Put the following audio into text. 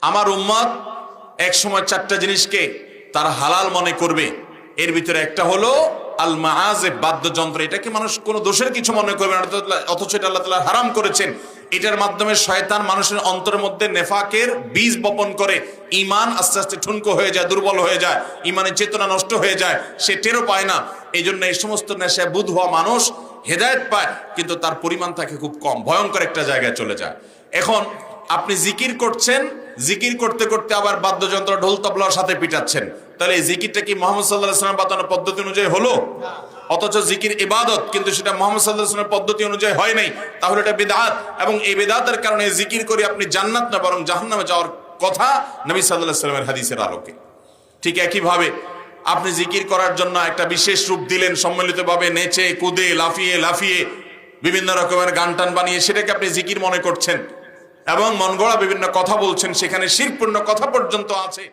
আমার উম্মত এক সময় চারটা জিনিসকে তারা হালাল মনে করবে। এর ভিতরে একটা হলো আল মাআজিব, বাদ্যযন্ত্র। এটাকে মানুষ কোনো দোষের কিছু মনে করবে না, অথচ এটা আল্লাহ তাআলা হারাম করেছেন। এটার মাধ্যমে শয়তান মানুষের অন্তরের মধ্যে নেফাকের বীজ বপন করে, ঈমান আস্তে আস্তে ঠুনকো হয়ে যায়, দুর্বল হয়ে যায়, ঈমানের চেতনা নষ্ট হয়ে যায়, সে টেরও পায় না। এই জন্য এই সমস্ত নেশায় বুধ হওয়া মানুষ হেদায়েত পায়, কিন্তু তার পরিমাণ থাকে খুব কম, ভয়ঙ্কর একটা জায়গায় চলে যায়। এখন আপনি জিকির করছেন, জিকির করতে করতে আবার বাদ্যযন্ত্র ঢোল তবলার সাথে পিটাচ্ছেন, তাহলে এই জিকিরটা কি মুহাম্মদ সাল্লাল্লাহু আলাইহি ওয়াসাল্লাম বাতানো পদ্ধতি অনুযায়ী হলো? অথচ জিকির ইবাদত, কিন্তু সেটা মুহাম্মদ সাল্লাল্লাহু আলাইহি ওয়াসাল্লামের পদ্ধতি অনুযায়ী হয় নাই, তাহলে এটা বিদআত। এবং এই বিদআতের কারণে জিকির করে আপনি জান্নাত না বরং জাহান্নামে যাওয়ার কথা নবী সাল্লাল্লাহু আলাইহি ওয়াসাল্লামের হাদিসের আলোকে। ঠিক একইভাবে আপনি জিকির করার জন্য একটা বিশেষ রূপ দিলেন, সম্মিলিতভাবে নেচে কুদে লাফিয়ে লাফিয়ে বিভিন্ন রকমের গান টান বানিয়ে সেটাকে আপনি জিকির মনে করছেন এবং মন গড়া বিভিন্ন কথা বলছেন, সেখানে শিরকপূর্ণ কথা পর্যন্ত আছে।